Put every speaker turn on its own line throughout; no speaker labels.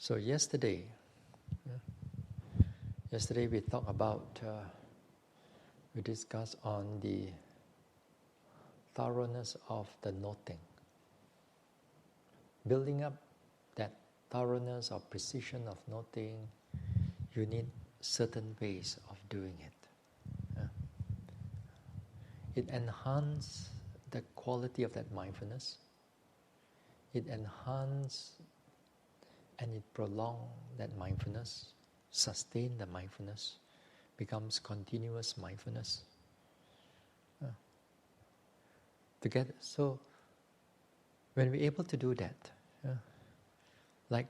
So yesterday we talked about, we discussed on the thoroughness of the noting. Building up that thoroughness or precision of noting, you need certain ways of doing it. It enhances the quality of that mindfulness. It enhances and it prolongs that mindfulness, sustain the mindfulness, becomes continuous mindfulness. Together, so when we're able to do that, like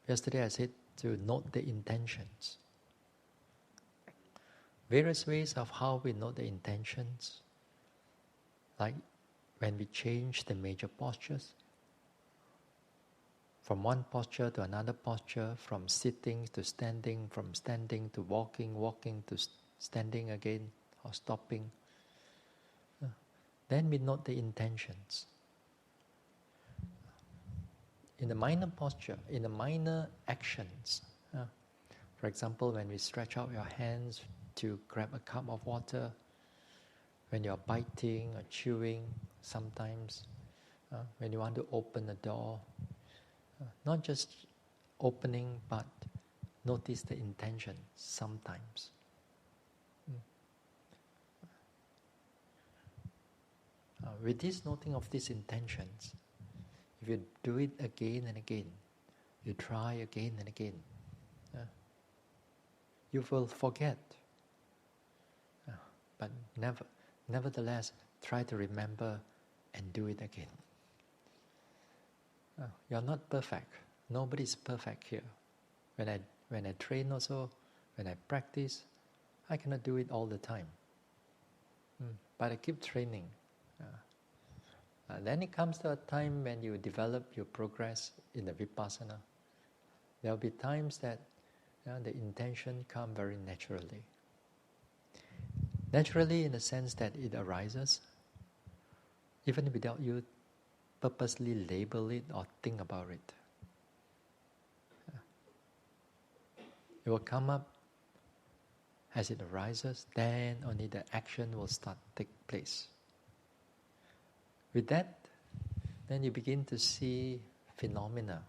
yesterday I said, to note the intentions. Various ways of how we note the intentions, like when we change the major postures, from one posture to another posture, from sitting to standing, from standing to walking, walking to standing again, or stopping. Then we note the intentions. In the minor posture, in the minor actions, for example, when we stretch out your hands to grab a cup of water, when you're biting or chewing sometimes, when you want to open the door, not just opening, but notice the intention sometimes. With this noting of these intentions, if you do it again and again, you try again and again, you will forget. But nevertheless, try to remember and do it again. You're not perfect. Nobody's perfect here. When I train also, when I practice, I cannot do it all the time. But I keep training. Then it comes to a time when you develop your progress in the vipassana. There will be times that the intention comes very naturally. Naturally in the sense that it arises, even without you purposely label it or think about it. It will come up as it arises, then only the action will start to take place. With that, then you begin to see phenomena,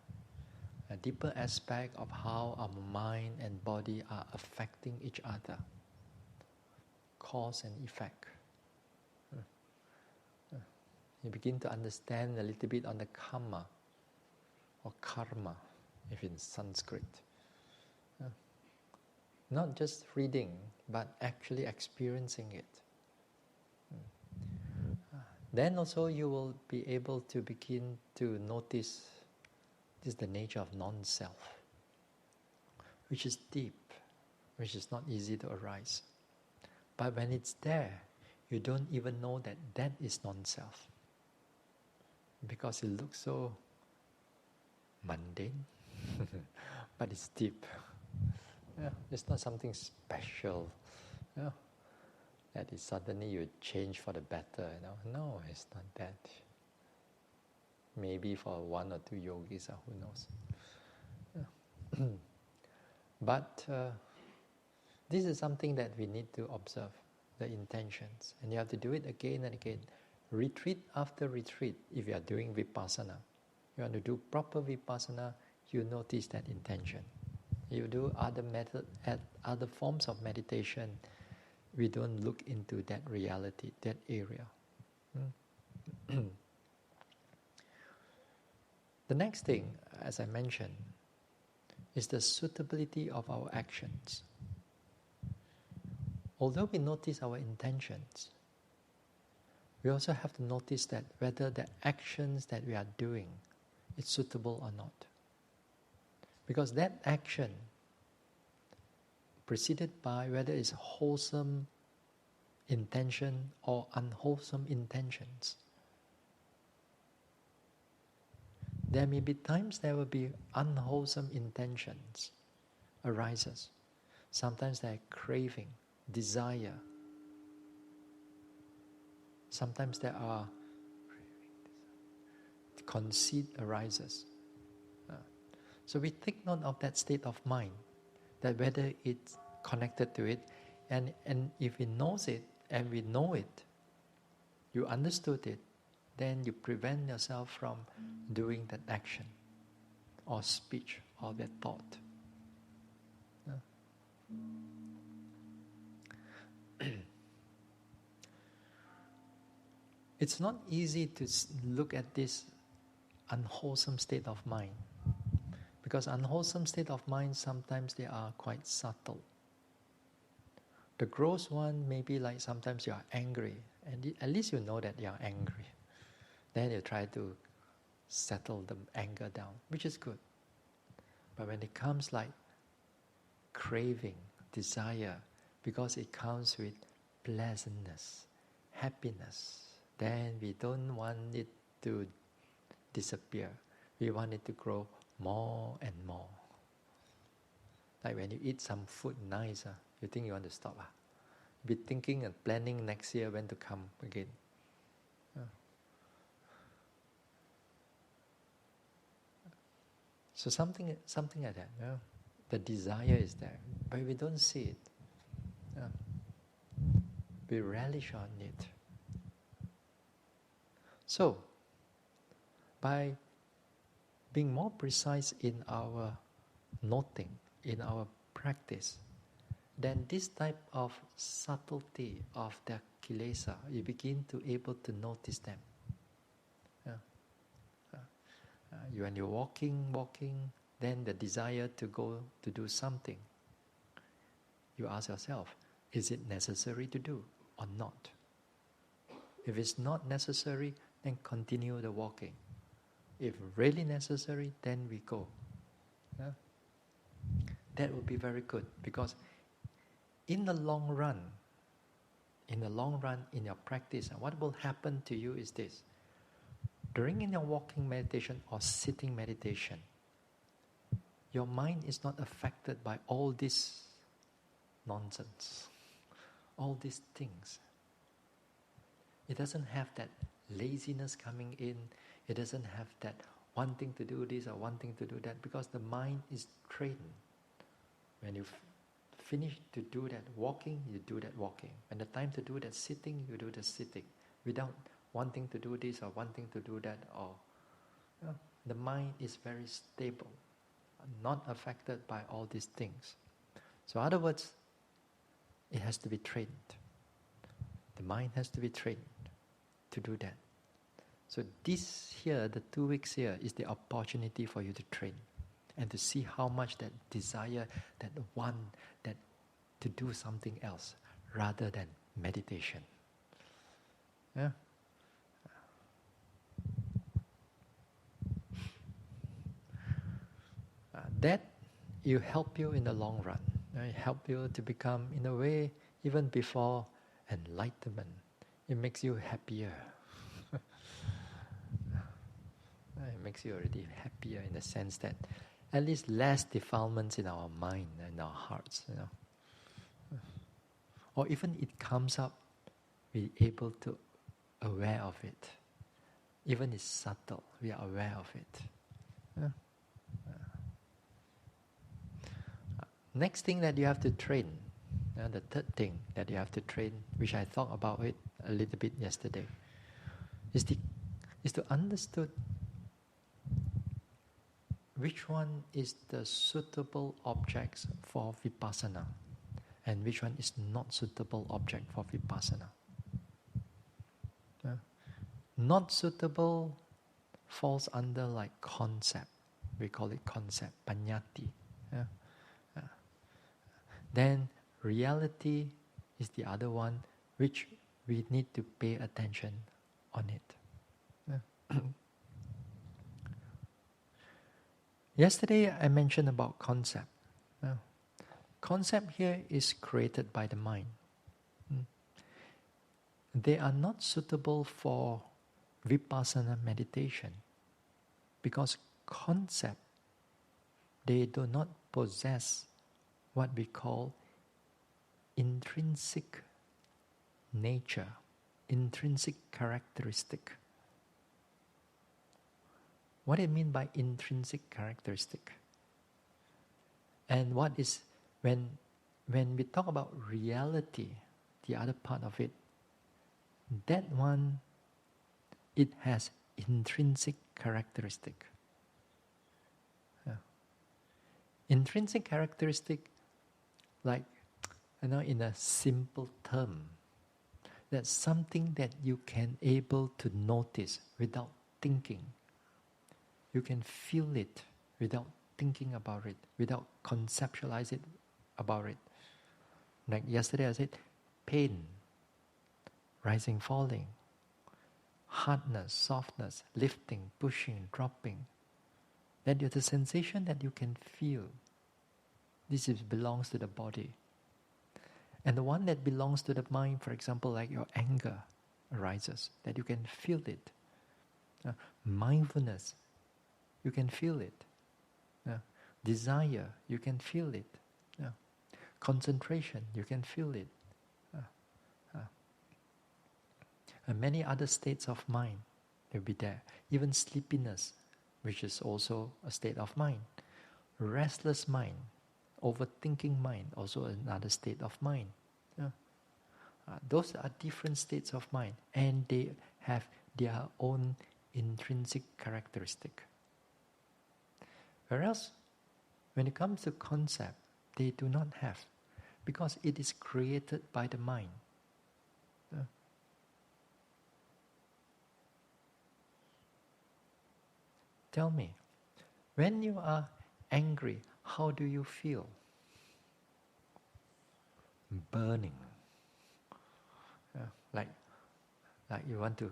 a deeper aspect of how our mind and body are affecting each other, cause and effect. You begin to understand a little bit on the karma, or karma, if in Sanskrit. Not just reading, but actually experiencing it. Then also you will be able to begin to notice this is the nature of non-self, which is deep, which is not easy to arise. But when it's there, you don't even know that that is non-self, because it looks so mundane, but it's deep. It's not something special. That is suddenly you change for the better. No, it's not that. Maybe for one or two yogis, who knows. But this is something that we need to observe, the intentions. And you have to do it again and again. Retreat after retreat, if you are doing vipassana. You want to do proper vipassana, you notice that intention. You do other forms of meditation, we don't look into that reality, that area. The next thing, as I mentioned, is the suitability of our actions. Although we notice our intentions, we also have to notice that whether the actions that we are doing is suitable or not. Because that action, preceded by whether it's wholesome intention or unwholesome intentions. There may be times there will be unwholesome intentions arises. Sometimes there are craving, desire. Sometimes there are conceit arises. So we take note of that state of mind, that whether it's connected to it, and if we knows it and we know it, you understood it, then you prevent yourself from doing that action or speech or that thought. It's not easy to look at this unwholesome state of mind, because unwholesome state of mind, sometimes they are quite subtle. The gross one may be like sometimes you are angry, and at least you know that you are angry. Then you try to settle the anger down, which is good. But when it comes like craving, desire, because it comes with pleasantness, happiness, then we don't want it to disappear. We want it to grow more and more. Like when you eat some food nice, you think you want to stop. Be thinking and planning next year when to come again. So something like that. The desire is there, but we don't see it. We relish on it. So, by being more precise in our noting, in our practice, then this type of subtlety of the kilesa, you begin to able to notice them. When you're walking, then the desire to go to do something, you ask yourself, is it necessary to do or not? If it's not necessary, then continue the walking. If really necessary, then we go. That would be very good, because in the long run, in your practice, what will happen to you is this. During your walking meditation or sitting meditation, your mind is not affected by all this nonsense, all these things. It doesn't have that laziness coming in. It doesn't have that wanting to do this or wanting to do that, because the mind is trained. When you finish to do that walking, you do that walking. When the time to do that sitting, you do the sitting, without wanting to do this or wanting to do that. Or the mind is very stable, not affected by all these things. So in other words, it has to be trained. The mind has to be trained to do that. So this here, the 2 weeks here, is the opportunity for you to train and to see how much that desire, that want, that to do something else rather than meditation. That will help you in the long run. It help you to become, in a way, even before enlightenment. It makes you happier. It makes you already happier in the sense that at least less defilements in our mind and our hearts. Or even it comes up, we're able to aware of it. Even it's subtle, we are aware of it. Next thing that you have to train, the third thing that you have to train, which I thought about it a little bit yesterday, is to understand which one is the suitable objects for vipassana and which one is not suitable object for vipassana. Not suitable falls under like concept. We call it concept, paññatti. Then reality is the other one which we need to pay attention on it. Yesterday I mentioned about concept. Concept here is created by the mind. They are not suitable for vipassana meditation because concept, they do not possess what we call intrinsic nature, intrinsic characteristic. What do you mean by intrinsic characteristic? And what is, when we talk about reality, the other part of it, that one, it has intrinsic characteristic. Intrinsic characteristic, like, in a simple term, that's something that you can able to notice without thinking. You can feel it without thinking about it, without conceptualize it about it. Like yesterday I said, pain, rising, falling, hardness, softness, lifting, pushing, dropping. That is the sensation that you can feel. Belongs to the body. And the one that belongs to the mind, for example, like your anger arises, that you can feel it. Mindfulness, you can feel it. Desire, you can feel it. Concentration, you can feel it. And many other states of mind will be there. Even sleepiness, which is also a state of mind. Restless mind, overthinking mind, also another state of mind. Those are different states of mind, and they have their own intrinsic characteristic. Whereas, when it comes to concept, they do not have, because it is created by the mind. Tell me, when you are angry, how do you feel? Burning. Like you want to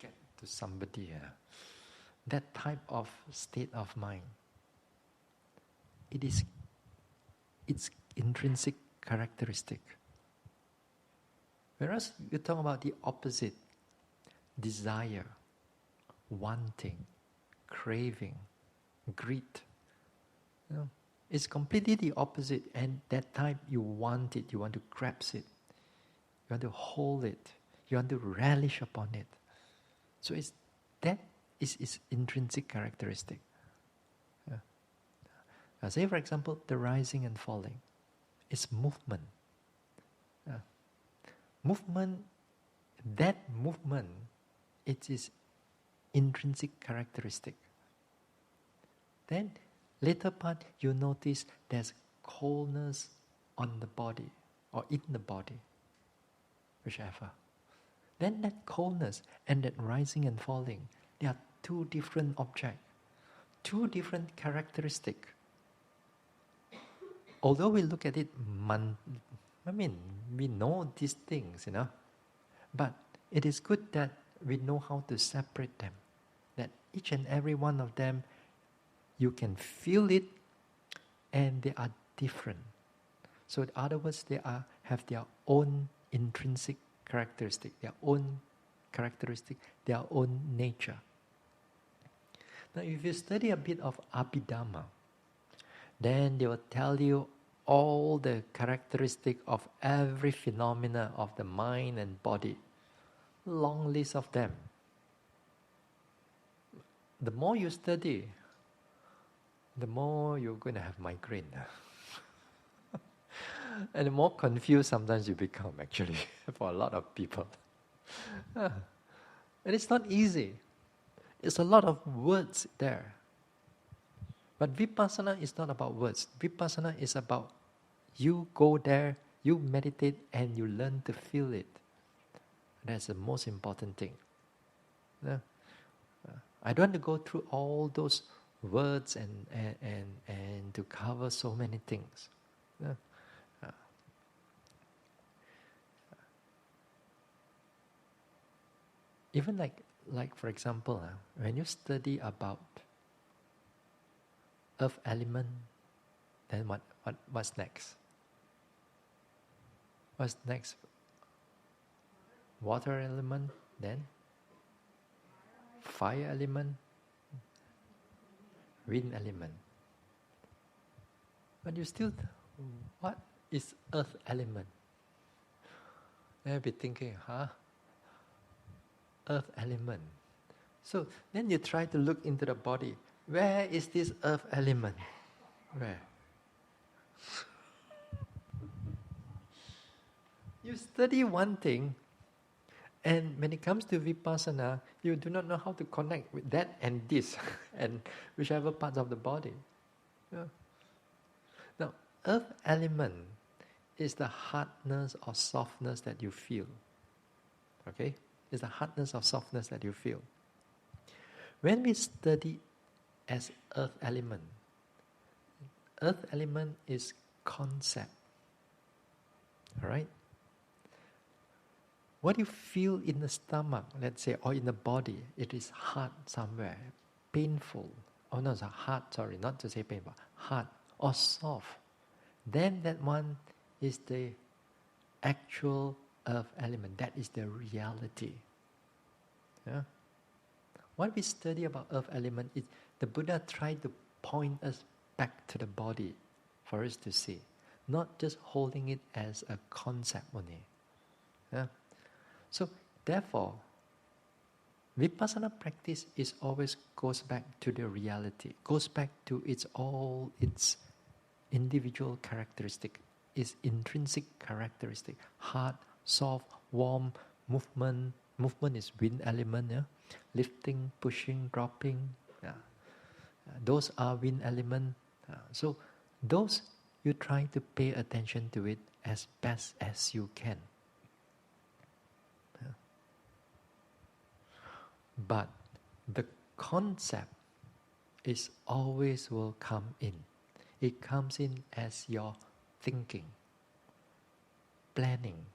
get to somebody. That type of state of mind. It is its intrinsic characteristic. Whereas you talk about the opposite, desire, wanting, craving, greed. It's completely the opposite, and that time you want it, you want to grasp it, you want to hold it, you want to relish upon it. So that is its intrinsic characteristic. Say for example, the rising and falling. It's movement. That movement, it is intrinsic characteristic. Then later part, you notice there's coldness on the body or in the body, whichever. Then that coldness and that rising and falling, they are two different objects, two different characteristics. Although we look at it, we know these things, but it is good that we know how to separate them, that each and every one of them, you can feel it, and they are different. So in other words, they have their own intrinsic characteristic, their own characteristic, their own nature. Now if you study a bit of Abhidhamma, then they will tell you all the characteristic of every phenomena of the mind and body. Long list of them. The more you study, the more you're going to have migraine. And the more confused sometimes you become, actually, for a lot of people. And it's not easy. It's a lot of words there. But Vipassana is not about words. Vipassana is about you go there, you meditate, and you learn to feel it. That's the most important thing. I don't want to go through all those words and to cover so many things. Even like for example, when you study about earth element, then what's next? What's next? Water element, then fire element, wind element. But you still, what is earth element? I'll be thinking, earth element. So then you try to look into the body. Where is this earth element? Where? You study one thing, and when it comes to vipassana, you do not know how to connect with that and this, and whichever parts of the body. Yeah. Now, earth element is the hardness or softness that you feel. Okay? It's the hardness or softness that you feel. When we study as earth element is concept. Alright? What you feel in the stomach, let's say, or in the body, it is hard somewhere, painful. Oh no, it's hard, sorry, not to say painful, hard or soft. Then that one is the actual earth element. That is the reality. Yeah? What we study about earth element is the Buddha tried to point us back to the body for us to see, not just holding it as a concept only. Yeah? So therefore, vipassana practice is always goes back to the reality, goes back to its individual characteristic, its intrinsic characteristic, hard, soft, warm, movement. Movement is wind element, yeah? Lifting, pushing, dropping. Yeah. Those are wind element. So those you try to pay attention to it as best as you can. Yeah. But the concept is always will come in. It comes in as your thinking, planning,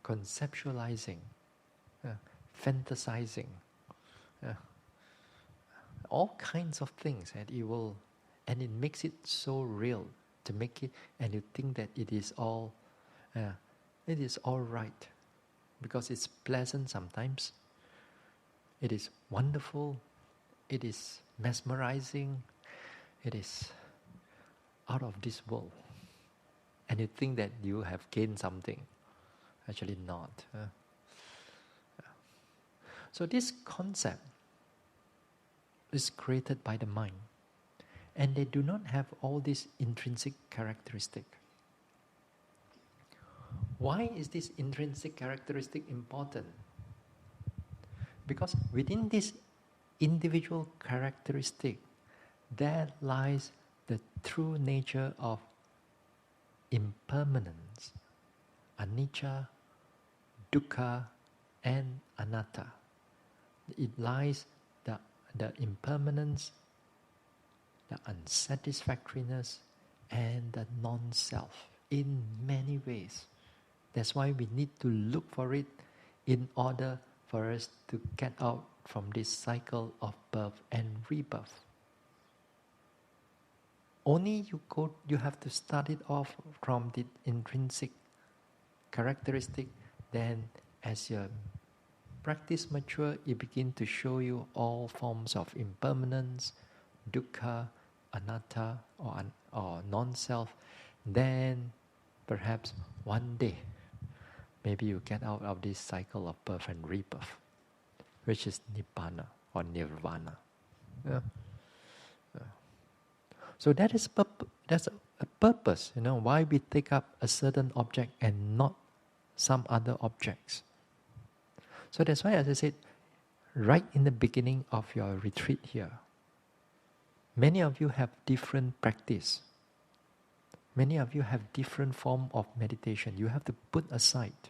conceptualizing, fantasizing, all kinds of things, and it makes it so real to make it, and you think that it is all right, because it's pleasant sometimes, it is wonderful, it is mesmerizing, it is out of this world, and you think that you have gained something. Actually not. So this concept is created by the mind, and they do not have all these intrinsic characteristic. Why is this intrinsic characteristic important? Because within this individual characteristic, there lies the true nature of impermanence, anicca, dukkha, and anatta. It lies the impermanence, the unsatisfactoriness, and the non-self in many ways. That's why we need to look for it in order for us to get out from this cycle of birth and rebirth. Only you have to start it off from the intrinsic characteristic, then as your practice mature, it begins to show you all forms of impermanence, dukkha, anatta, or non-self. Then perhaps one day, maybe you get out of this cycle of birth and rebirth, which is nibbana or nirvana. Yeah. So that's a purpose, why we take up a certain object and not some other objects. So that's why, as I said, right in the beginning of your retreat here, many of you have different practice. Many of you have different form of meditation. You have to put aside,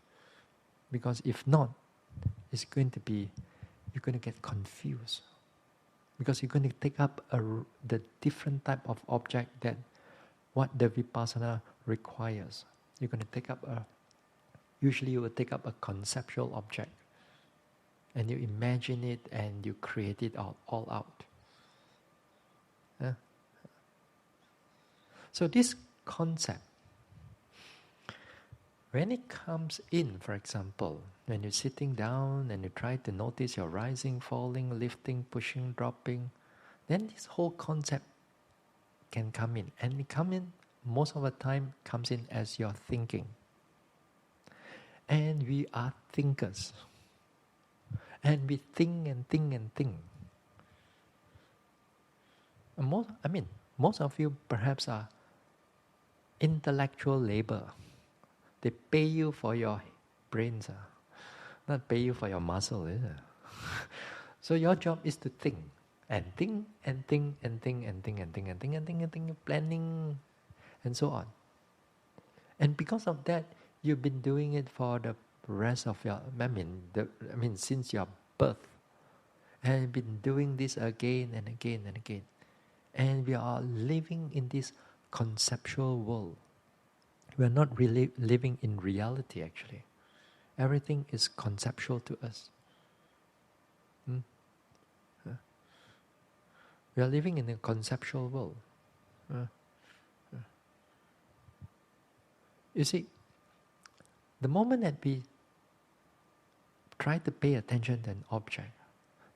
because if not, you're going to get confused. Because you're going to take up the different type of object that what the vipassana requires. You're going to take up usually you will take up a conceptual object, and you imagine it and you create it all out. So this concept, when it comes in, for example, when you're sitting down and you try to notice your rising, falling, lifting, pushing, dropping, then this whole concept can come in. And it come in, most of the time, comes in as your thinking. And we are thinkers. And we think and think and think. Most of you perhaps are intellectual labor. They pay you for your brains, not pay you for your muscle, is it? So your job is to think and think and think and think and think and think and think and think and think, planning and so on. And because of that, you've been doing it for the rest of your, since your birth, and been doing this again and again and again. And we are living in this conceptual world. We are not really living in reality, actually. Everything is conceptual to us. We are living in a conceptual world. You see, the moment that we try to pay attention to an object,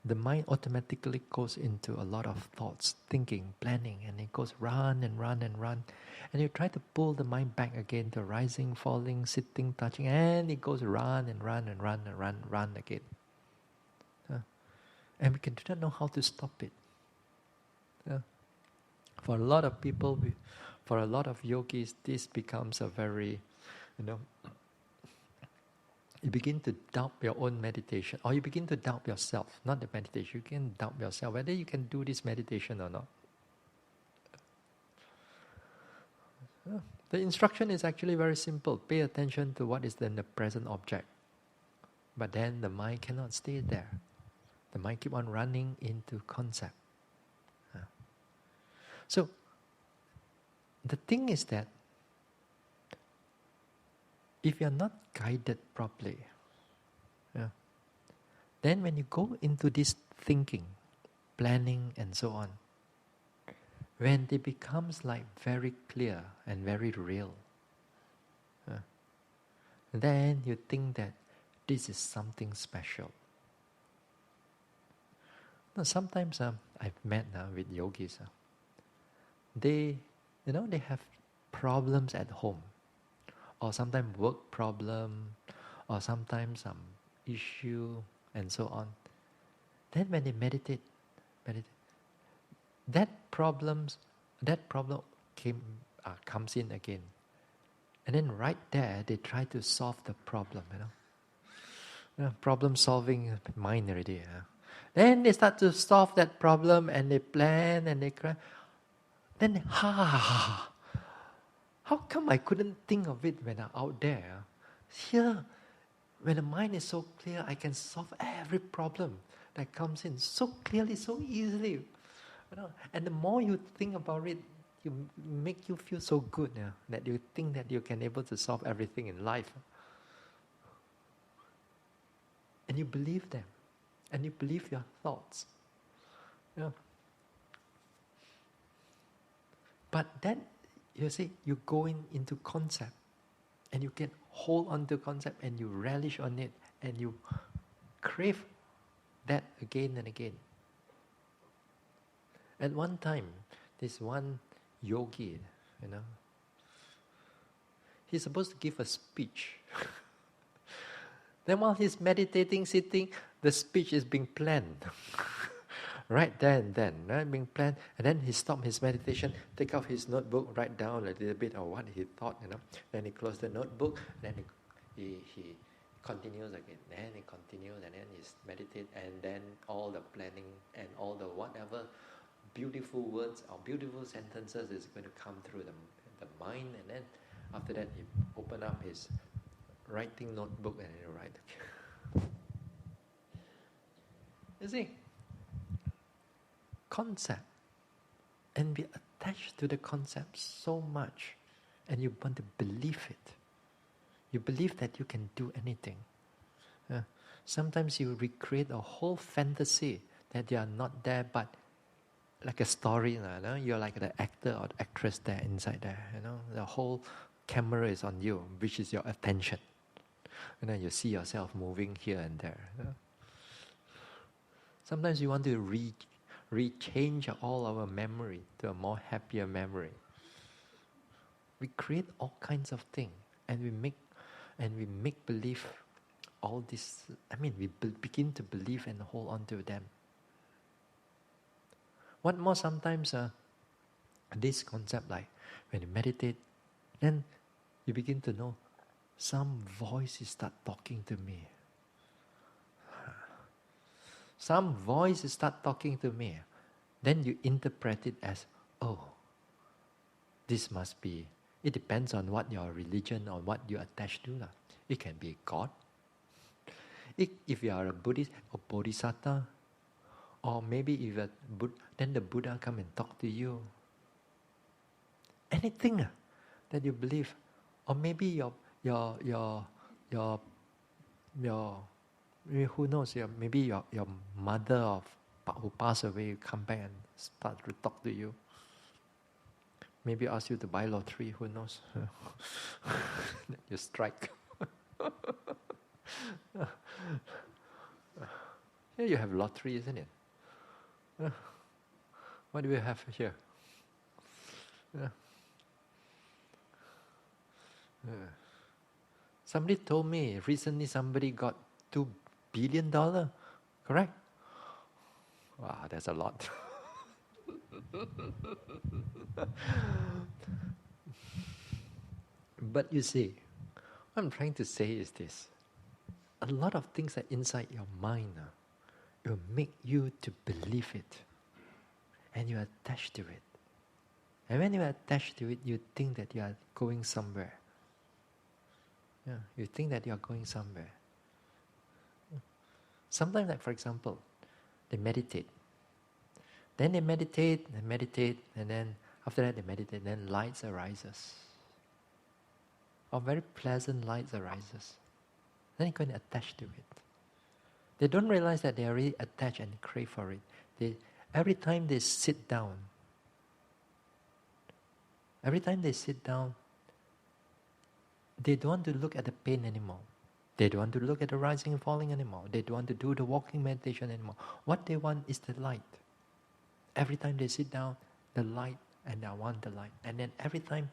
the mind automatically goes into a lot of thoughts, thinking, planning, and it goes run and run and run. And you try to pull the mind back again to rising, falling, sitting, touching, and it goes run and run and run and run again. And we do not know how to stop it. For a lot of people, for a lot of yogis, this becomes a very, you begin to doubt your own meditation, or you begin to doubt yourself, not the meditation. You can doubt yourself, whether you can do this meditation or not. The instruction is actually very simple. Pay attention to what is in the present object. But then the mind cannot stay there. The mind keep on running into concept. So, the thing is that if you are not guided properly, then when you go into this thinking, planning and so on, when it becomes like very clear and very real, then you think that this is something special. Now, sometimes I've met with yogis. They have problems at home, or sometimes work problem, or sometimes some issue and so on. Then when they meditate, that problem comes in again, and then right there they try to solve the problem. Problem solving mind already. Then they start to solve that problem, and they plan and they cry. Then, how come I couldn't think of it when I'm out there? Here, when the mind is so clear, I can solve every problem that comes in so clearly, so easily. And the more you think about it, make you feel so good that you think that you can able to solve everything in life. And you believe them. And you believe your thoughts. But then, you see, you go into concept, and you can hold on to concept, and you relish on it, and you crave that again and again. At one time, this one yogi, he's supposed to give a speech. Then while he's meditating, sitting, the speech is being planned. Right there and then, being planned. And then he stopped his meditation, take out his notebook, write down a little bit of what he thought, Then he closed the notebook, then he continues again. Then he continues, and then he meditates, and then all the planning and all the whatever beautiful words or beautiful sentences is going to come through the mind. And then after that, he opened up his writing notebook and he write. You see? Concept, and be attached to the concept so much, and you want to believe it. You believe that you can do anything. Sometimes you recreate a whole fantasy that you are not there, but like a story. You're like the actor or the actress there inside there. The whole camera is on you, which is your attention. And then you see yourself moving here and there. Sometimes you want to rechange all our memory to a more happier memory. We create all kinds of things, and we make believe all this. We begin to believe and hold on to them. What more? Sometimes This concept, like when you meditate, then you begin to know some voices start talking to me. Some voices start talking to me. Then you interpret it as, oh, this must be. It depends on what your religion or what you attach to. It can be God. If you are a Buddhist or Bodhisattva, or maybe if you're then the Buddha come and talk to you. Anything that you believe, or maybe your who knows, maybe your mother who passed away come back and start to talk to you. Maybe ask you to buy lottery, who knows? You strike. Here you have lottery, isn't it? What do we have here? Somebody told me recently somebody got $2 billion, correct? Wow, that's a lot. But you see, what I'm trying to say is this. A lot of things are inside your mind. It will make you to believe it. And you are attached to it. And when you are attached to it, you think that you are going somewhere. You think that you are going somewhere. Sometimes, like for example, they meditate. Then they meditate, and then after that they meditate, then lights arises. Or very pleasant lights arises. Then you go and attach to it. They don't realize that they are really attached and crave for it. Every time they sit down, they don't want to look at the pain anymore. They don't want to look at the rising and falling anymore. They don't want to do the walking meditation anymore. What they want is the light. Every time they sit down, the light, and they want the light. And then every time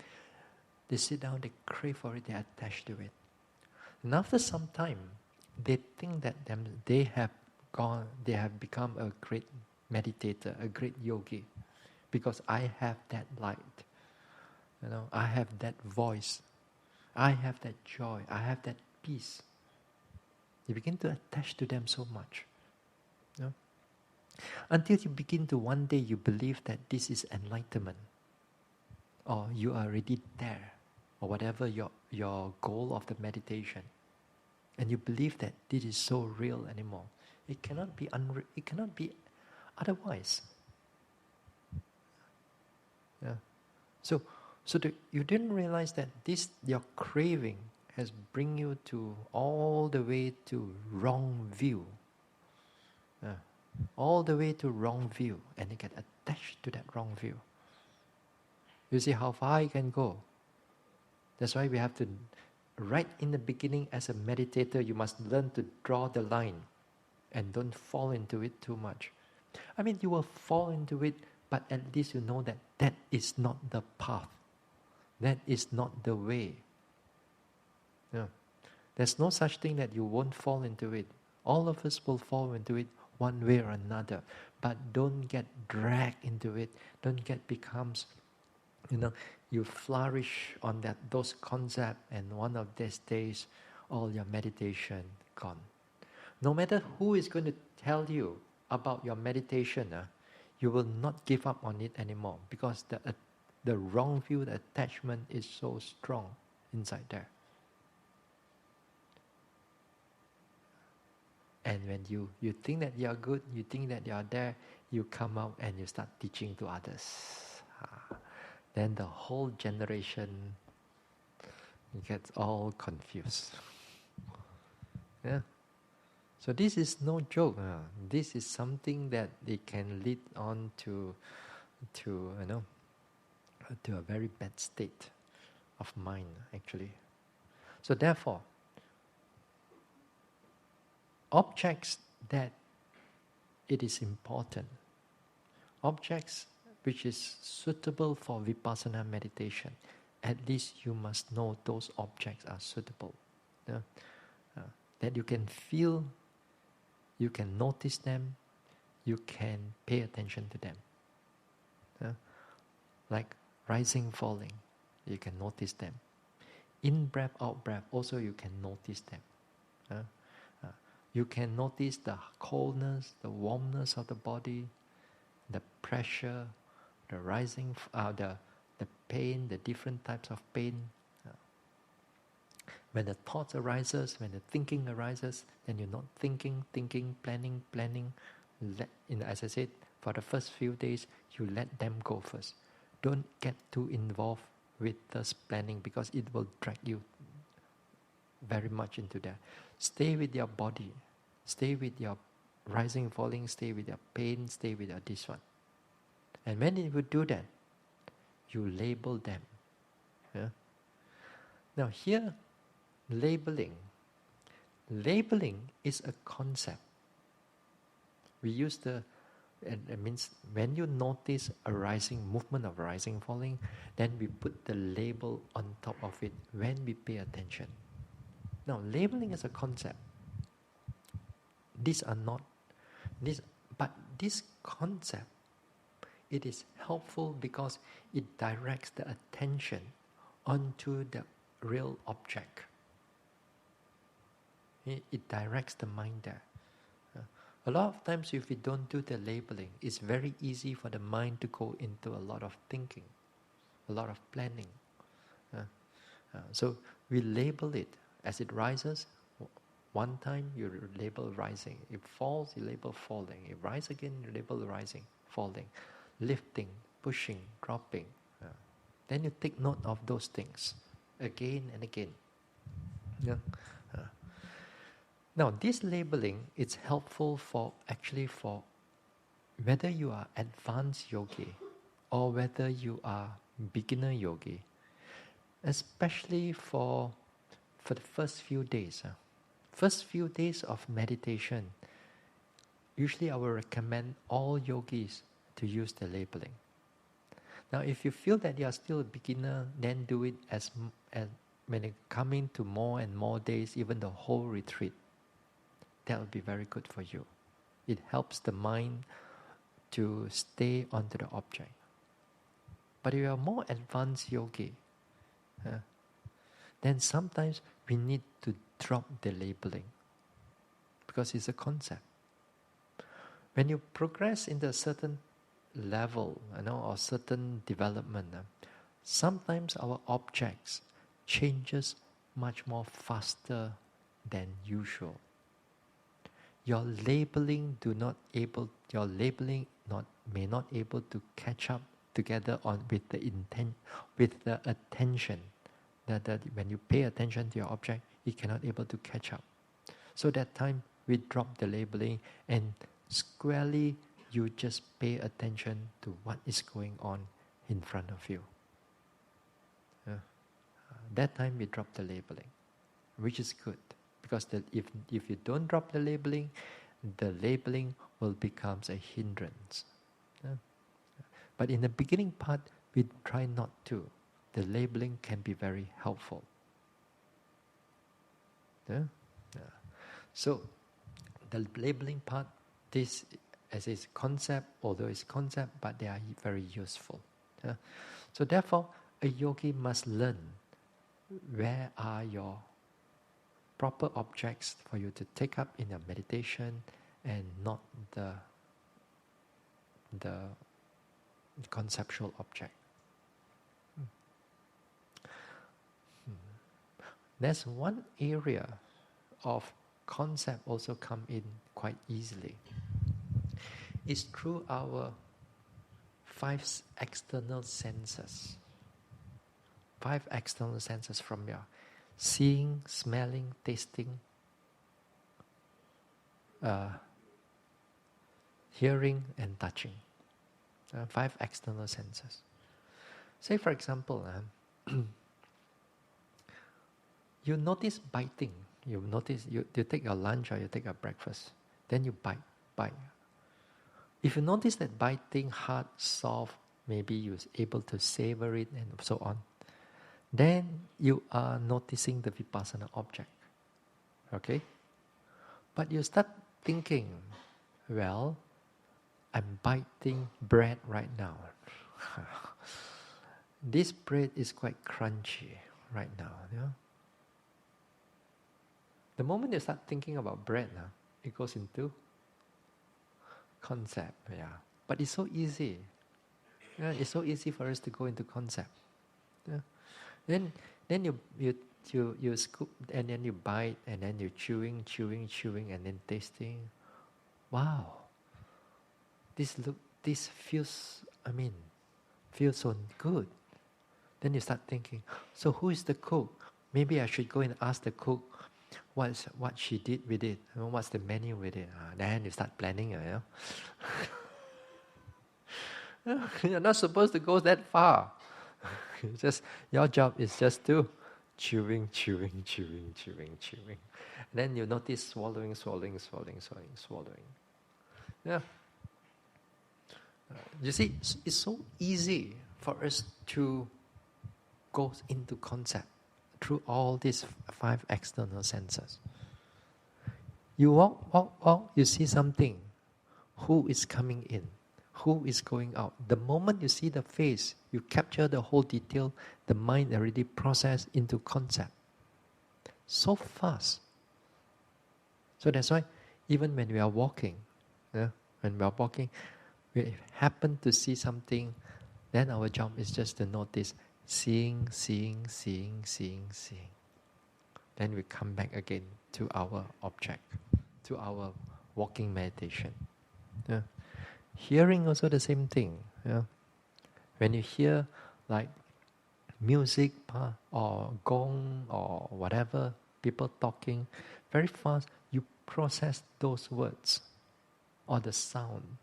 they sit down, they crave for it, they are attached to it. And after some time, they think that they have become a great meditator, a great yogi, because I have that light. I have that voice. I have that joy. I have that peace. You begin to attach to them so much. Until you begin to one day you believe that this is enlightenment. Or you are already there. Or whatever your goal of the meditation. And you believe that this is so real anymore. It cannot be otherwise. So you didn't realize that your craving has bring you to all the way to wrong view. All the way to wrong view, and you get attached to that wrong view. You see how far you can go. That's why we have to, right in the beginning as a meditator, you must learn to draw the line and don't fall into it too much. I mean, you will fall into it, but at least you know that that is not the path. That is not the way. There's no such thing that you won't fall into it. All of us will fall into it one way or another. But don't get dragged into it. Don't get becomes, you flourish on those concepts, and one of these days, all your meditation gone. No matter who is going to tell you about your meditation, you will not give up on it anymore, because the wrong view, the attachment is so strong inside there. And when you think that you are good, you think that you are there, you come out and you start teaching to others. Then the whole generation gets all confused. So this is no joke. This is something that it can lead on to a very bad state of mind, actually. So therefore, objects that it is important, objects which is suitable for vipassana meditation, at least you must know those objects are suitable. That you can feel, you can notice them, you can pay attention to them. like rising, falling. You can notice them. In breath, out breath, also you can notice them. You can notice the coldness, the warmness of the body, the pressure, the rising, the pain, the different types of pain. When the thoughts arises, when the thinking arises, then you're not thinking, planning. As I said, for the first few days, you let them go first. Don't get too involved with this planning because it will drag you very much into that. Stay with your body. Stay with your rising, falling. Stay with your pain. Stay with your this one. And when you do that, you label them. Yeah? Now here, labeling is a concept. We use it means when you notice a rising movement of rising, falling, then we put the label on top of it when we pay attention. Now, labeling is a concept. But this concept, it is helpful because it directs the attention onto the real object. It directs the mind there. A lot of times if we don't do the labeling, it's very easy for the mind to go into a lot of thinking, a lot of planning. So we label it. As it rises, one time you label rising. If it falls, you label falling. If it rises again, you label rising, falling, lifting, pushing, dropping. Then you take note of those things again and again. Yeah. Now, this labeling is helpful for whether you are advanced yogi or whether you are beginner yogi, especially for the first few days. First few days of meditation, usually I will recommend all yogis to use the labeling. Now, if you feel that you are still a beginner, then do it as when it coming to more and more days, even the whole retreat. That will be very good for you. It helps the mind to stay onto the object. But if you are more advanced yogi, then sometimes we need to drop the labeling because it's a concept. When you progress into a certain level, or certain development, sometimes our objects changes much more faster than usual. Your labeling may not able to catch up together with the attention. That when you pay attention to your object, it cannot able to catch up. So that time we drop the labeling and squarely you just pay attention to what is going on in front of you. That time we drop the labeling, which is good. Because if you don't drop the labeling will become a hindrance. But in the beginning part, we try not to. The labeling can be very helpful. So, the labeling part, this as is concept, although it's concept, but they are very useful. So therefore, a yogi must learn where are your proper objects for you to take up in your meditation and not the conceptual object. There's one area of concept also come in quite easily. It's through our 5 external senses. 5 external senses from your seeing, smelling, tasting, hearing and touching. 5 external senses. Say for example, you notice biting. You notice you take your lunch or you take your breakfast. Then you bite. If you notice that biting hard, soft, maybe you're able to savor it and so on, then you are noticing the vipassana object. Okay? But you start thinking, well, I'm biting bread right now. this bread is quite crunchy right now. Yeah? The moment you start thinking about bread, it goes into concept. Yeah, but it's so easy. Yeah, it's so easy for us to go into concept. Yeah. Then you scoop and then you bite and then you chewing and then tasting. Wow, this feels feels so good. Then you start thinking, so who is the cook? Maybe I should go and ask the cook what she did with it, what's the menu with it. Then you start planning. You're not supposed to go that far. Just your job is just to chewing. And then you notice swallowing. Yeah. You see, it's so easy for us to go into concept through all these 5 external senses. You walk, you see something. Who is coming in? Who is going out? The moment you see the face, you capture the whole detail, the mind already processed into concept. So fast. So that's why even when we are walking, we happen to see something, then our job is just to notice, seeing. Then we come back again to our object, to our walking meditation. Yeah. Hearing also the same thing. Yeah. When you hear like music or gong or whatever, people talking, very fast you process those words or the sound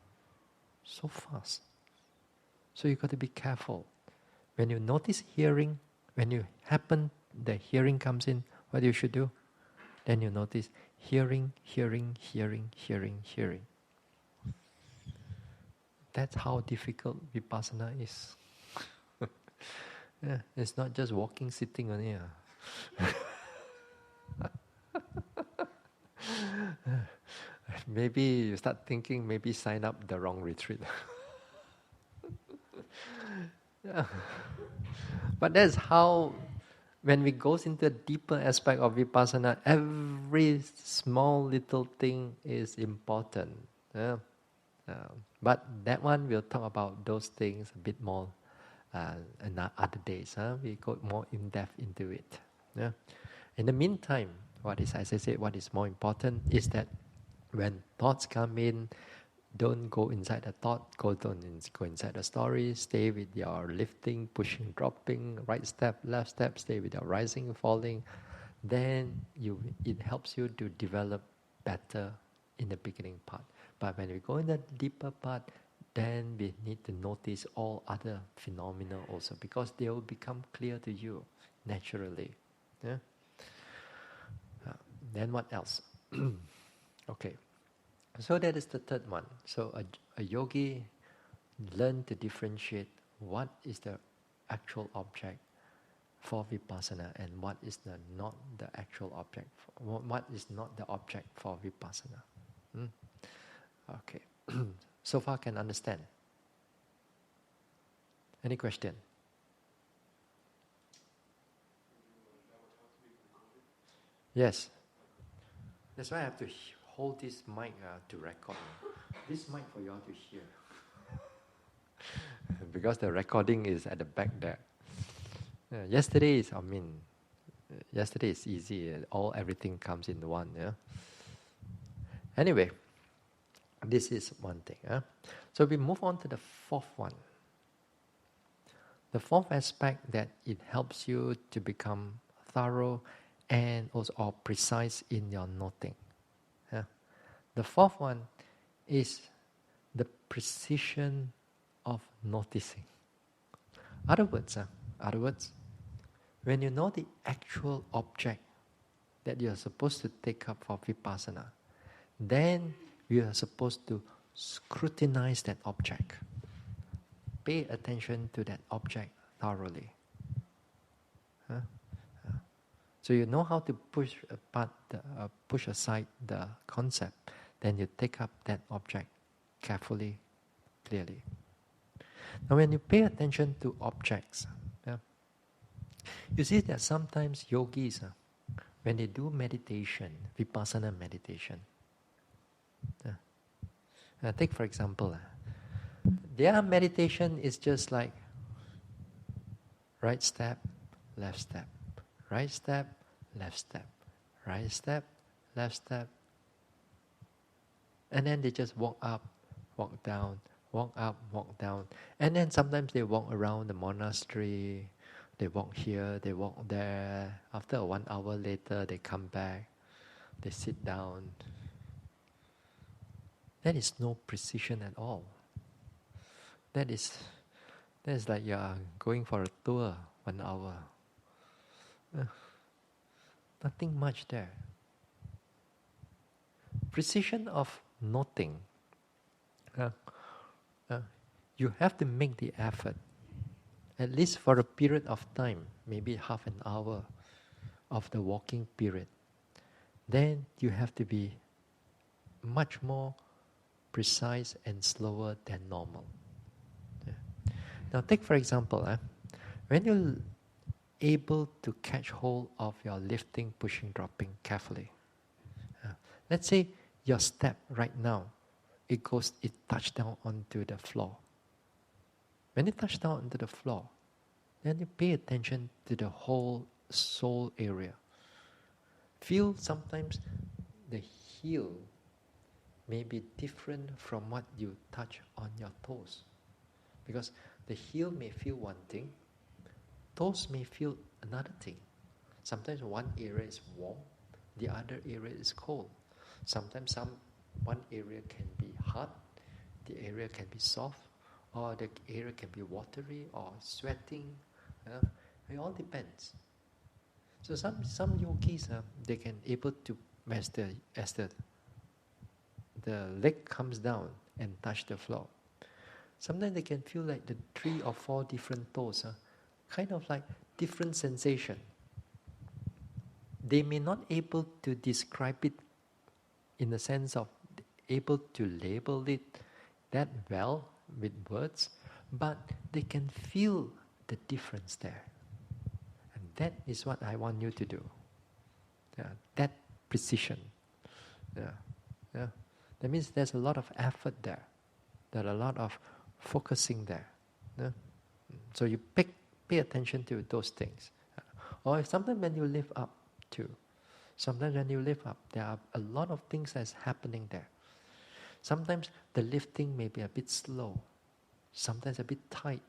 so fast. So you got to be careful. When you notice hearing, when you happen the hearing comes in, what you should do? Then you notice hearing. That's how difficult vipassana is. Yeah, it's not just walking, sitting on here. Maybe you start thinking, maybe sign up the wrong retreat. Yeah. But that's how, when we go into a deeper aspect of vipassana, every small little thing is important. Yeah. But that one, we'll talk about those things a bit more in other days. We go more in depth into it. Yeah. In the meantime, as I said, what is more important is that when thoughts come in, don't go inside the thought, go inside the story, stay with your lifting, pushing, dropping, right step, left step, stay with your rising, falling. Then it helps you to develop better in the beginning part. But when we go in the deeper part, then we need to notice all other phenomena also, because they will become clear to you naturally. Yeah? Then what else? Okay. So that is the third one. So a yogi learn to differentiate what is the actual object for vipassana and what is not the actual object. What is not the object for vipassana. Okay. So far can understand. Any question? Yes. That's why I have to hold this mic to record. This mic for you all to hear. Because the recording is at the back there. Yesterday is easy. Everything comes in one. Yeah. Anyway, this is one thing. So we move on to the fourth one. The fourth aspect that it helps you to become thorough and also precise in your noting. The fourth one is the precision of noticing. Other words, when you know the actual object that you are supposed to take up for vipassana, then you are supposed to scrutinize that object. Pay attention to that object thoroughly. So you know how to push aside the concept, then you take up that object carefully, clearly. Now when you pay attention to objects, You see that sometimes yogis, when they do meditation, vipassana meditation, take for example, their meditation is just like right step, left step, right step, left step, right step, left step. And then they just walk up, walk down, walk up, walk down. And then sometimes they walk around the monastery, they walk here, they walk there. After 1 hour later, they come back, they sit down. That is no precision at all. That is like you are going for a tour, 1 hour. Nothing much there. Precision of noting. You have to make the effort, at least for a period of time, maybe half an hour of the walking period. Then you have to be much more precise and slower than normal. Now take for example, when you're able to catch hold of your lifting, pushing, dropping carefully. Let's say your step right now, it touches down onto the floor. When it touches down onto the floor, then you pay attention to the whole sole area. Feel sometimes the heel may be different from what you touch on your toes. Because the heel may feel one thing, toes may feel another thing. Sometimes one area is warm, the other area is cold. Sometimes one area can be hard, the area can be soft, or the area can be watery or sweating. It all depends. So some yogis, they can able to, as the leg comes down and touch the floor, sometimes they can feel like the 3 or 4 different toes, kind of like different sensation. They may not able to describe it in the sense of able to label it that well with words, but they can feel the difference there. And that is what I want you to do. That precision. That means there's a lot of effort there. There's a lot of focusing there. So you pay attention to those things. Or sometimes when you lift up too. Sometimes when you lift up, there are a lot of things that's happening there. Sometimes the lifting may be a bit slow. Sometimes a bit tight.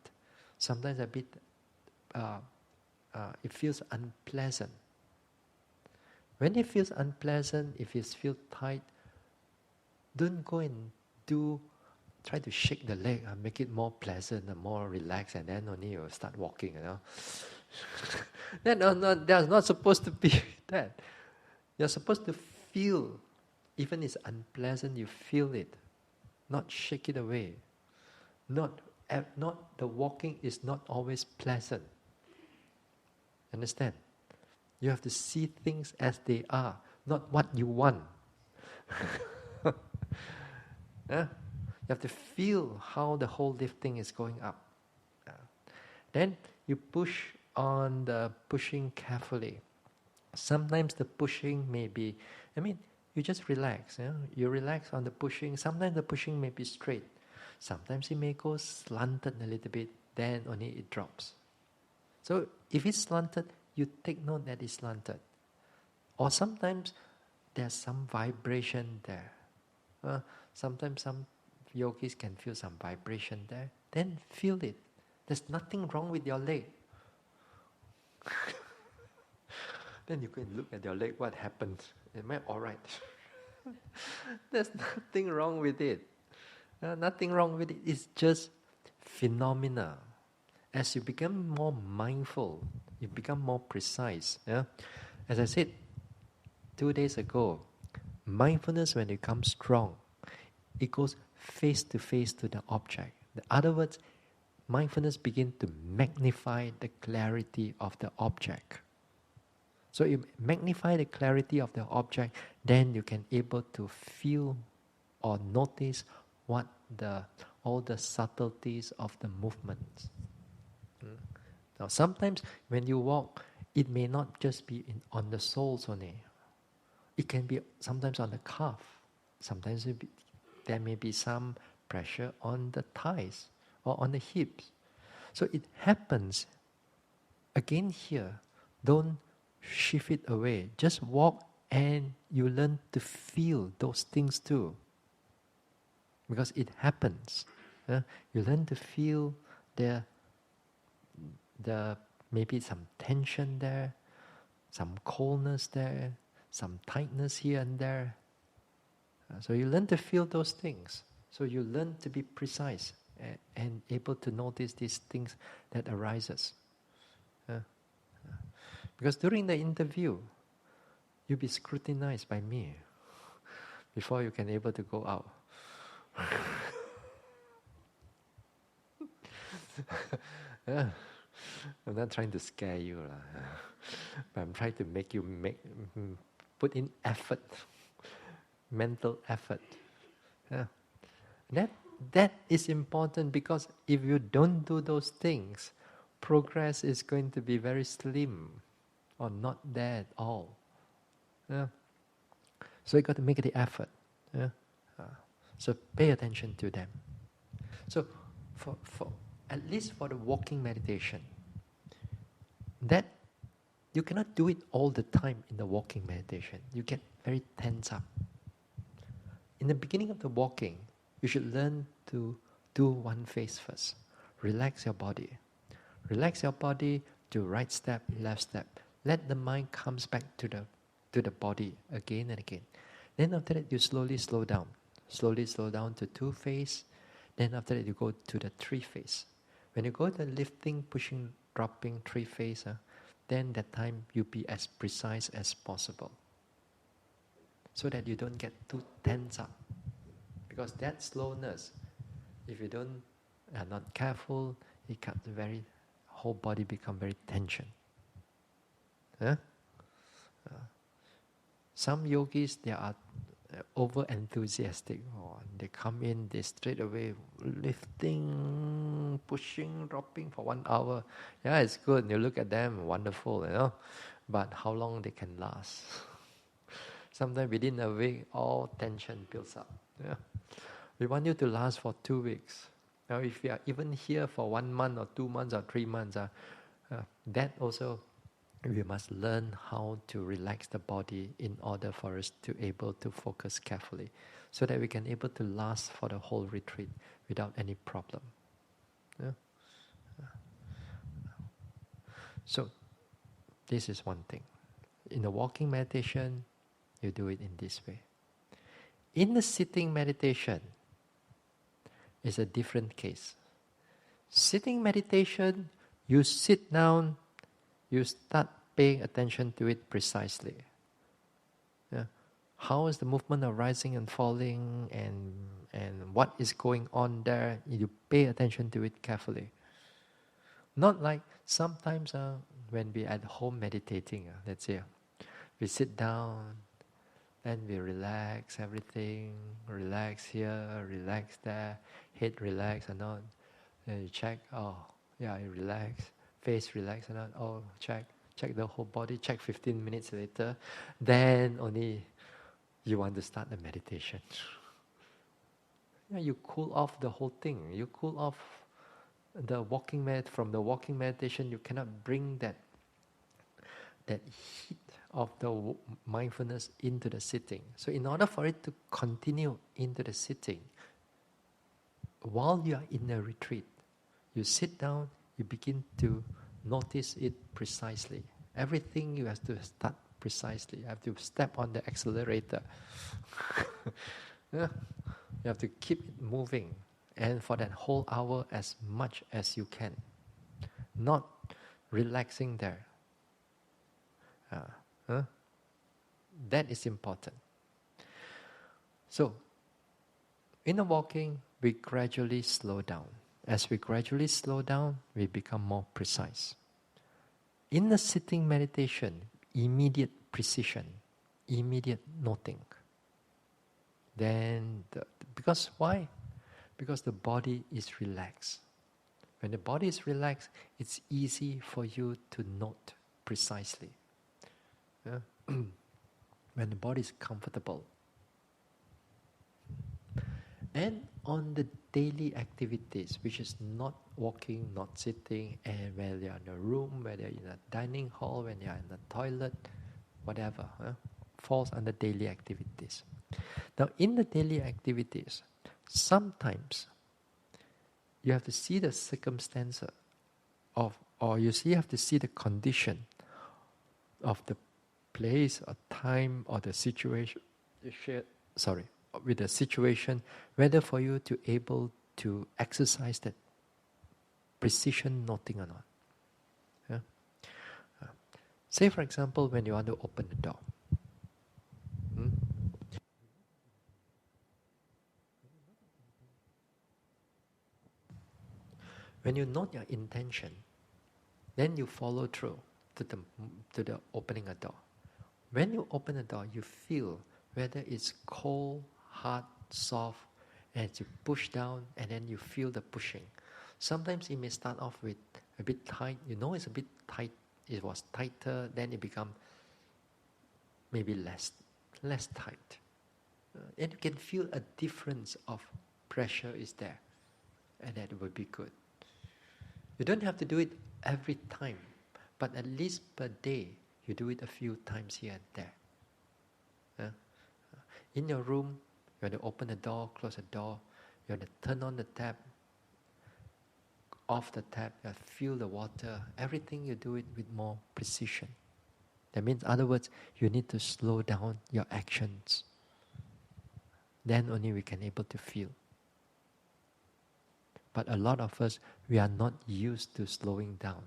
Sometimes a bit, it feels unpleasant. When it feels unpleasant, if it feels tight, don't go and try to shake the leg and make it more pleasant and more relaxed, and then only you start walking, That's not supposed to be that. You're supposed to feel, even it's unpleasant, you feel it. Not shake it away. Not the walking is not always pleasant. Understand? You have to see things as they are, not what you want. You have to feel how the whole lifting is going up. Then you push on the pushing carefully. Sometimes the pushing may be, you just relax. You relax on the pushing. Sometimes the pushing may be straight. Sometimes it may go slanted a little bit, then only it drops. So if it's slanted, you take note that it's slanted. Or sometimes there's some vibration there. Sometimes some yogis can feel some vibration there. Then feel it. There's nothing wrong with your leg. Then you can look at your leg, what happened? Am I alright? There's nothing wrong with it. Nothing wrong with it. It's just phenomena. As you become more mindful, you become more precise. As I said 2 days ago, mindfulness, when it comes strong, it goes face to face to the object. In other words, mindfulness begins to magnify the clarity of the object. So you magnify the clarity of the object, then you can able to feel or notice what all the subtleties of the movements. Now sometimes when you walk it may not just be on the soles only. It can be sometimes on the calf. Sometimes there may be some pressure on the thighs or on the hips. So it happens. Again here, don't shift it away. Just walk and you learn to feel those things too. Because it happens. You learn to feel the maybe some tension there, some coldness there, some tightness here and there. So you learn to feel those things. So you learn to be precise and able to notice these things that arises. Because during the interview, you'll be scrutinized by me before you can able to go out. I'm not trying to scare you, but I'm trying to make you put in effort, mental effort. That is important, because if you don't do those things, progress is going to be very slim or not there at all. So you got to make the effort. So pay attention to them. So for at least for the walking meditation, that you cannot do it all the time in the walking meditation. You get very tense up. In the beginning of the walking, you should learn to do one phase first. Relax your body. Relax your body to right step, left step. Let the mind comes back to the body again and again. Then after that, you slowly slow down. Slowly slow down to 2 phase. Then after that, you go to the 3 phase. When you go to lifting, pushing, dropping, 3 phase, then that time you be as precise as possible, so that you don't get too tense up. Because that slowness, if you are not careful, it becomes whole body become very tension. Some yogis, they are over enthusiastic. They come in, they straight away lifting, pushing, dropping for 1 hour. Yeah, it's good. You look at them, wonderful, But how long they can last? Sometimes within a week, all tension builds up. We want you to last for 2 weeks. Now, if you are even here for 1 month or 2 months or 3 months, that also, we must learn how to relax the body in order for us to able to focus carefully, so that we can able to last for the whole retreat without any problem. So, this is one thing. In the walking meditation, you do it in this way. In the sitting meditation, it's a different case. Sitting meditation, you sit down, you start paying attention to it precisely. How is the movement of rising and falling, and what is going on there? You pay attention to it carefully. Not like sometimes when we at home meditating, let's say, we sit down, then we relax everything, relax here, relax there, head relax and on. Then you check, you relax, face relax and on, check the whole body, check 15 minutes later, then only you want to start the meditation. You cool off the whole thing. You cool off the from the walking meditation. You cannot bring that heat of the mindfulness into the sitting. So in order for it to continue into the sitting, while you are in a retreat, you sit down, you begin to notice it precisely. Everything you have to start precisely. You have to step on the accelerator. You have to keep it moving. And for that whole hour, as much as you can. Not relaxing there. That is important. So, in the walking, we gradually slow down. As we gradually slow down, we become more precise. In the sitting meditation, immediate precision, immediate noting. Then, because why? Because the body is relaxed. When the body is relaxed, it's easy for you to note precisely. Yeah? When the body is comfortable. And on the daily activities, which is not walking, not sitting, and whether you're in a room, whether you're in a dining hall, when you're in a toilet, whatever, falls under daily activities. Now, in the daily activities, sometimes you have to see the circumstances of, or you have to see the condition of the place or time or the situation, with the situation, whether for you to able to exercise that precision noting or not. Yeah? Say for example, when you want to open the door. When you note your intention, then you follow through to the opening a door. When you open the door, you feel whether it's cold, hard, soft, and you push down, and then you feel the pushing. Sometimes it may start off with a bit tight. You know it's a bit tight. It was tighter, then it becomes maybe less tight. And you can feel a difference of pressure is there, and that would be good. You don't have to do it every time, but at least per day, you do it a few times here and there. In your room, you have to open the door, close the door, you have to turn on the tap, off the tap, you have to feel the water. Everything you do it with more precision. That means, in other words, you need to slow down your actions. Then only we can able to feel. But a lot of us, we are not used to slowing down.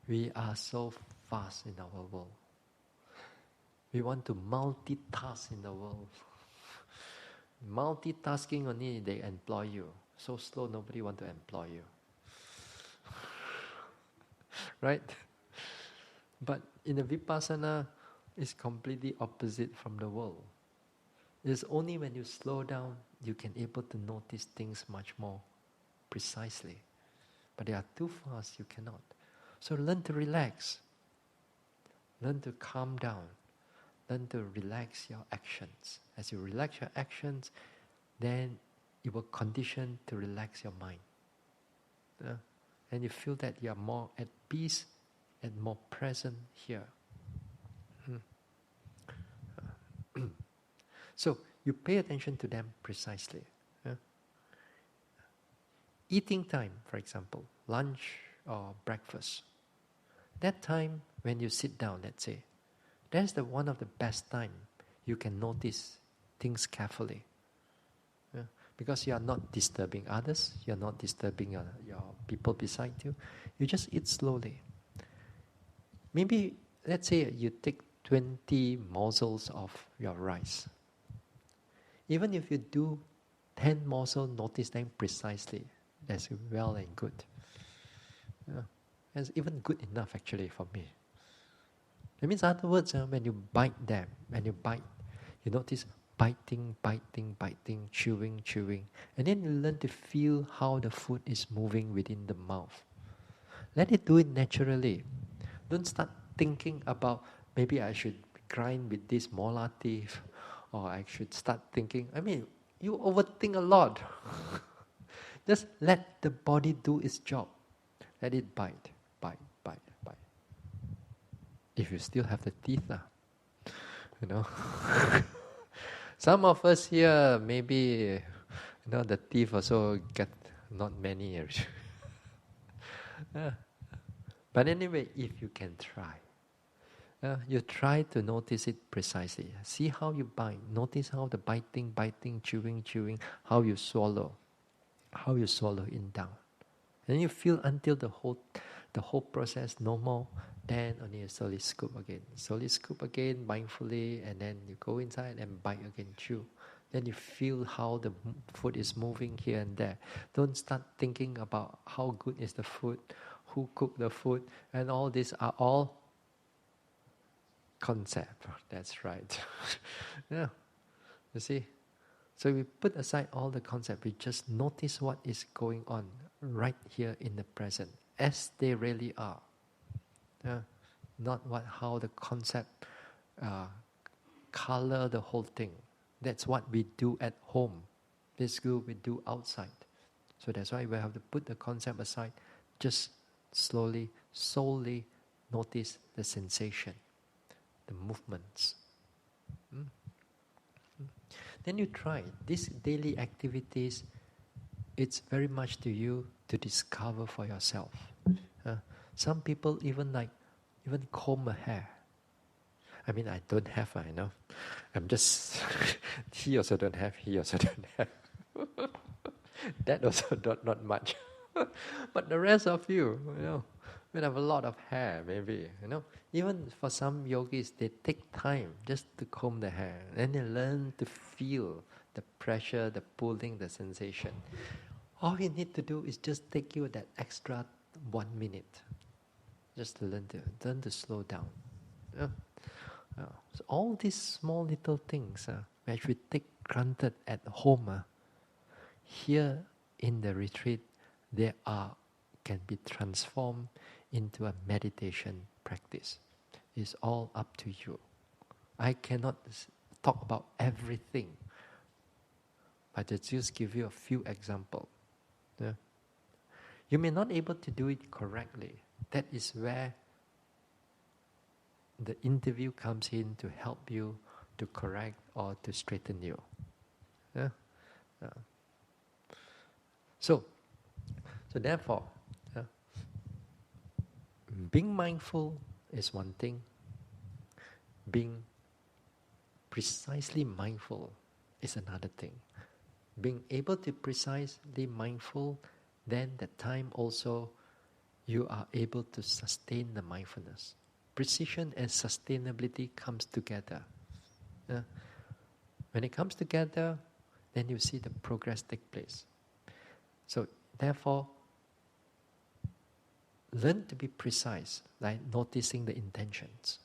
We are so fast in our world. We want to multitask in the world. Multitasking only, they employ you. So slow, nobody want to employ you. Right? But in the Vipassana, it's completely opposite from the world. It's only when you slow down, you can able to notice things much more precisely. But they are too fast, you cannot. So learn to relax. Learn to calm down. Learn to relax your actions. As you relax your actions, then it will condition to relax your mind. And you feel that you are more at peace and more present here. So you pay attention to them precisely. Eating time, for example, lunch or breakfast. That time when you sit down, let's say, that's the one of the best time you can notice things carefully. Because you are not disturbing others, you are not disturbing your people beside you. You just eat slowly. Maybe, let's say you take 20 morsels of your rice. Even if you do 10 morsels, notice them precisely. That's well and good. That's even good enough actually for me. That means, in other words, when you bite them, you notice biting, chewing. And then you learn to feel how the food is moving within the mouth. Let it do it naturally. Don't start thinking about, maybe I should grind with this molar teeth, or I should start thinking, you overthink a lot. Just let the body do its job. Let it bite. If you still have the teeth, Some of us here, maybe, the teeth also get not many. But anyway, if you can try, you try to notice it precisely. See how you bite. Notice how the biting, chewing, how you swallow in down. And you feel until the whole process no more. Then only you slowly scoop again mindfully, and then you go inside and bite again, chew. Then you feel how the food is moving here and there. Don't start thinking about how good is the food, who cooked the food, and all these are all concept. That's right. Yeah. You see? So we put aside all the concept. We just notice what is going on right here in the present, as they really are. not how the concept color the whole thing. That's what we do at home. This good we do outside. So that's why we have to put the concept aside. Just slowly, solely notice the sensation, the movements. Then you try. These daily activities, it's very much to you to discover for yourself. Some people even comb a hair. I mean, I don't have, I know. I'm just, he also don't have, he also don't have. That also not much. But the rest of you, we have a lot of hair, maybe, Even for some yogis, they take time just to comb the hair. Then they learn to feel the pressure, the pulling, the sensation. All you need to do is just take you that extra 1 minute. Just to learn to slow down. So all these small little things, which we take granted at home, here in the retreat, they can be transformed into a meditation practice. It's all up to you. I cannot talk about everything, but I just give you a few examples. You may not be able to do it correctly. That is where the interview comes in to help you to correct or to straighten you. So therefore, being mindful is one thing. Being precisely mindful is another thing. Being able to precisely mindful, then that time also you are able to sustain the mindfulness. Precision and sustainability comes together. When it comes together, then you see the progress take place. So therefore, learn to be precise, like noticing the intentions.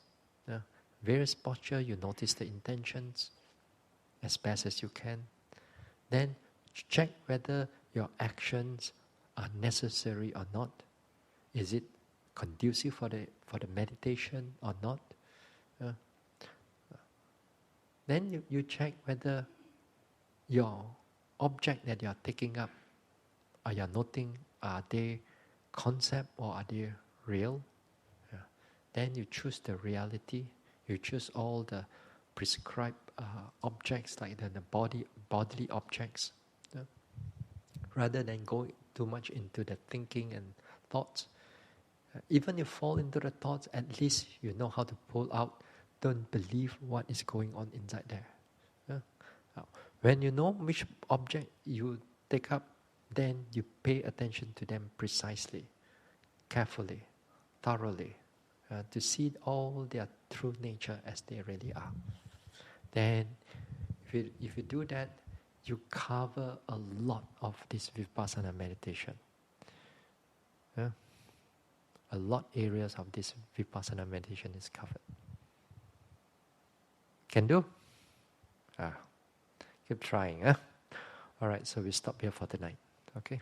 Various posture, you notice the intentions as best as you can. Then check whether your actions are necessary or not. Is it conducive for the meditation or not? Then you check whether your object that you are taking up, are you noting, are they concept or are they real? Then you choose the reality. You choose all the prescribed objects like the bodily objects, rather than going too much into the thinking and thoughts. Even if you fall into the thoughts, at least you know how to pull out. Don't believe what is going on inside there. When you know which object you take up, then you pay attention to them precisely, carefully, thoroughly, to see all their true nature as they really are. Then, if you do that, you cover a lot of this vipassana meditation. A lot areas of this vipassana meditation is covered. Can do? Keep trying. All right, so we stop here for tonight. Okay?